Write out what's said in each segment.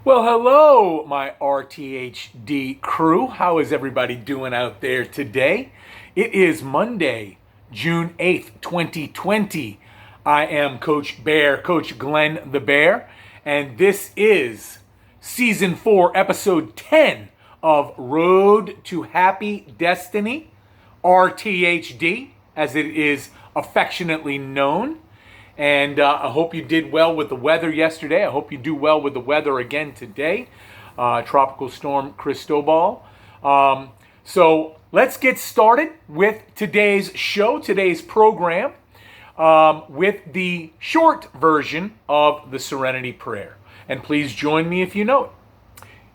Well, hello, my RTHD crew. How is everybody doing out there today? It is Monday, June 8th, 2020. I am Coach Bear, Coach Glenn the Bear, and this is Season 4, Episode 10 of Road to Happy Destiny, RTHD, as it is affectionately known. And I hope you did well with the weather yesterday. I hope you do well with the weather again today. Tropical Storm Cristobal. So let's get started with today's show, today's program, with the short version of the Serenity Prayer. And please join me if you know it.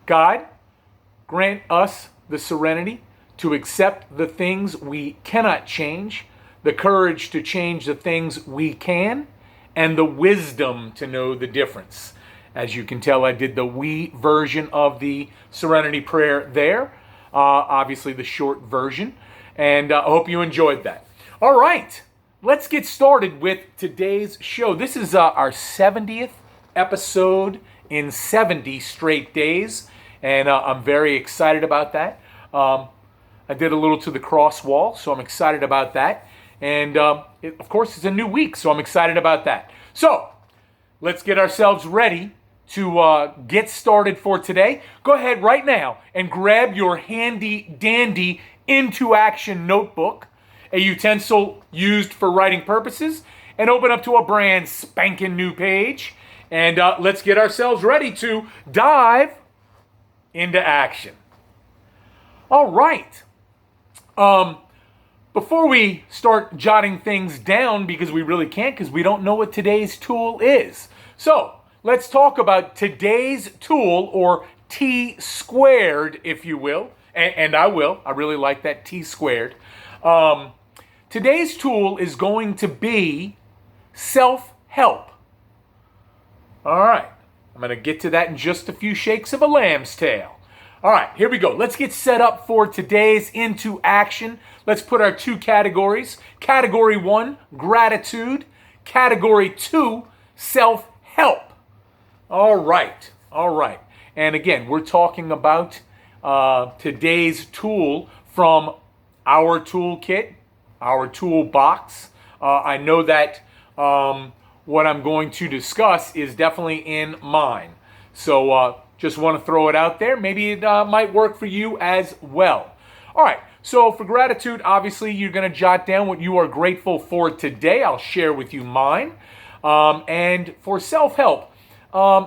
God, grant us the serenity to accept the things we cannot change, the courage to change the things we can, and the wisdom to know the difference. As you can tell, I did the we version of the Serenity Prayer there, obviously the short version, and I hope you enjoyed that. All right, let's get started with today's show. This is our 70th episode in 70 straight days, and I'm very excited about that. I did a little to the cross wall, so I'm excited about that. And of course, it's a new week, so I'm excited about that. So let's get ourselves ready to get started for today. Go ahead right now and grab your handy dandy Into Action notebook, a utensil used for writing purposes, and open up to a brand spanking new page. And let's get ourselves ready to dive into action. All right. Before we start jotting things down, because we really can't, because we don't know what today's tool is. So let's talk about today's tool, or T squared, if you will. And I will. I really like that T squared. Today's tool is going to be self-help. All right. I'm going to get to that in just a few shakes of a lamb's tail. All right, here we go. Let's get set up for today's Into Action. Let's put our two categories. Category 1, gratitude. Category 2, self-help. All right. And again, we're talking about today's tool from our toolkit, our toolbox. I know that what I'm going to discuss is definitely in mine. So just want to throw it out there. Maybe it might work for you as well. All right. So for gratitude, obviously, you're going to jot down what you are grateful for today. I'll share with you mine. And for self-help,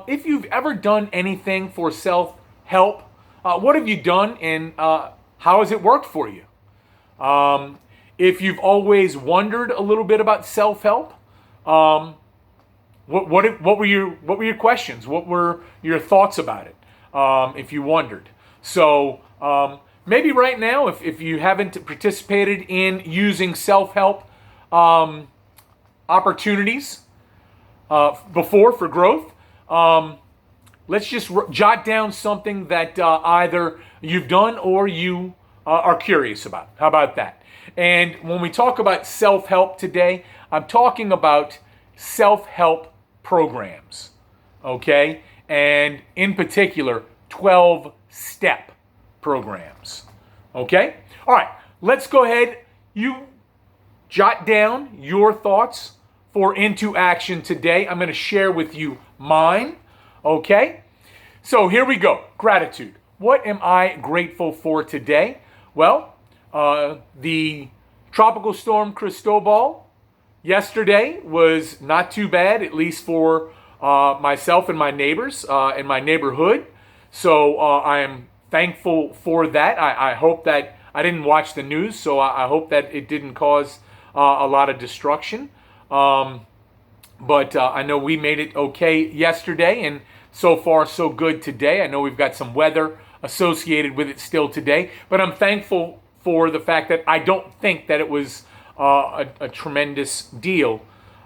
if you've ever done anything for self-help, what have you done and how has it worked for you? If you've always wondered a little bit about self-help, what were your questions? What were your thoughts about it? If you wondered. So maybe right now, if you haven't participated in using self-help opportunities before for growth, let's just jot down something that either you've done or you are curious about. How about that? And when we talk about self-help today, I'm talking about self-help programs, okay? And in particular, 12-step programs, okay? All right, let's go ahead. You jot down your thoughts for Into Action today. I'm going to share with you mine, okay? So here we go. Gratitude. What am I grateful for today? Well, the Tropical Storm Cristobal yesterday was not too bad, at least for myself and my neighbors in my neighborhood. So I am thankful for that. I hope that I didn't watch the news, so I hope that it didn't cause a lot of destruction. But I know we made it okay yesterday, and so far so good today. I know we've got some weather associated with it still today, but I'm thankful for the fact that I don't think that it was a tremendous deal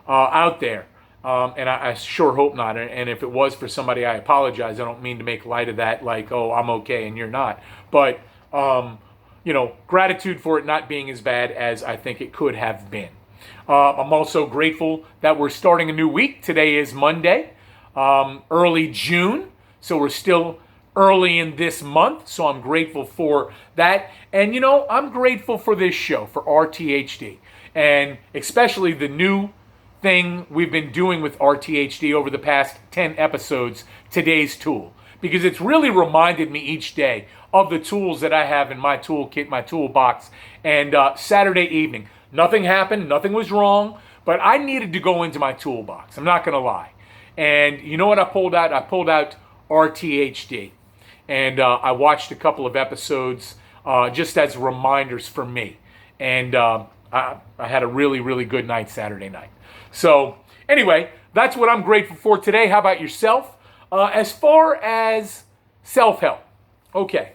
out there. And I sure hope not. And if it was for somebody, I apologize. I don't mean to make light of that, like, oh, I'm okay and you're not. But, gratitude for it not being as bad as I think it could have been. I'm also grateful that we're starting a new week. Today is Monday, early June. So we're still early in this month, so I'm grateful for that. And I'm grateful for this show, for RTHD, and especially the new thing we've been doing with RTHD over the past 10 episodes, today's tool, because it's really reminded me each day of the tools that I have in my toolkit, my toolbox. And Saturday evening, nothing happened, nothing was wrong, but I needed to go into my toolbox. I'm not going to lie. And you know what I pulled out? I pulled out RTHD. And I watched a couple of episodes just as reminders for me. And I had a really, really good night Saturday night. So anyway, that's what I'm grateful for today. How about yourself? As far as self-help, okay.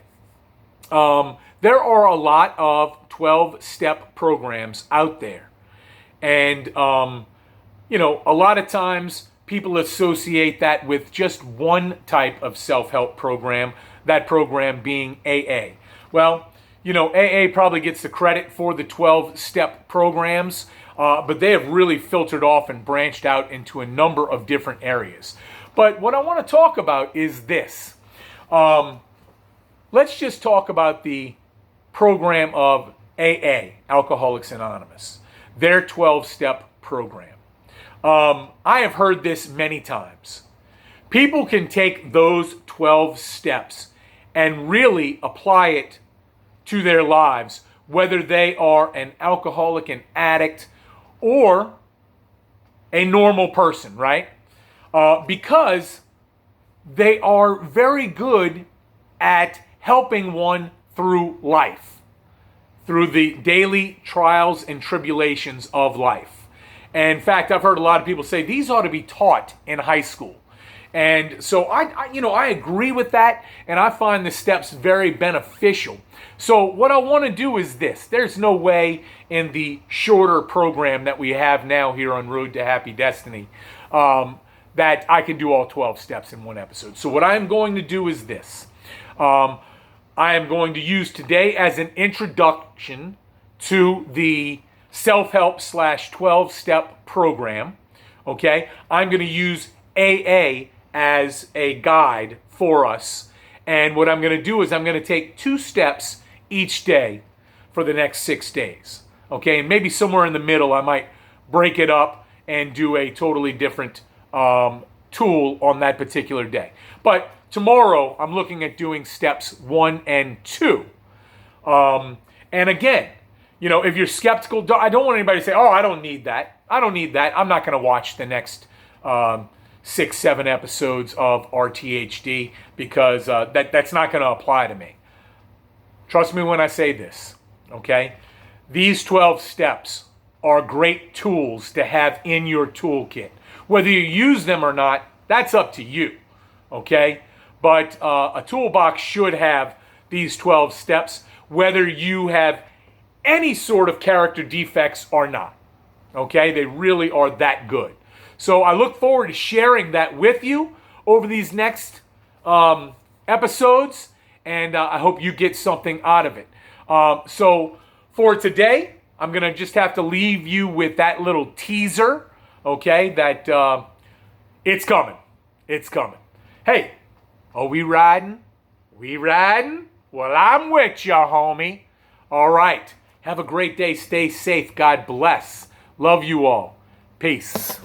There are a lot of 12-step programs out there. And, a lot of times people associate that with just one type of self-help program, that program being AA. Well, AA probably gets the credit for the 12-step programs, but they have really filtered off and branched out into a number of different areas. But what I want to talk about is this. Let's just talk about the program of AA, Alcoholics Anonymous, their 12-step program. I have heard this many times. People can take those 12 steps and really apply it to their lives, whether they are an alcoholic, an addict, or a normal person, right? Because they are very good at helping one through life, through the daily trials and tribulations of life. And in fact, I've heard a lot of people say these ought to be taught in high school. And so I agree with that, and I find the steps very beneficial. So what I want to do is this. There's no way in the shorter program that we have now here on Road to Happy Destiny that I can do all 12 steps in one episode. So what I'm going to do is this. I am going to use today as an introduction to the self-help / 12-step program. Okay? I'm going to use AA as a guide for us. And what I'm going to do is I'm going to take 2 steps each day for the next 6 days. Okay? And maybe somewhere in the middle I might break it up and do a totally different tool on that particular day. But tomorrow I'm looking at doing steps 1 and 2. And again, if you're skeptical, I don't want anybody to say, oh, I don't need that. I don't need that. I'm not going to watch the next 6, 7 episodes of RTHD because that's not going to apply to me. Trust me when I say this, okay? These 12 steps are great tools to have in your toolkit. Whether you use them or not, that's up to you, okay? But a toolbox should have these 12 steps, whether you have any sort of character defects or not, okay? They really are that good. So I look forward to sharing that with you over these next episodes, and I hope you get something out of it. So for today, I'm going to just have to leave you with that little teaser, okay, that it's coming. It's coming. Hey, are we riding? We riding? Well, I'm with you, homie. All right. Have a great day. Stay safe. God bless. Love you all. Peace.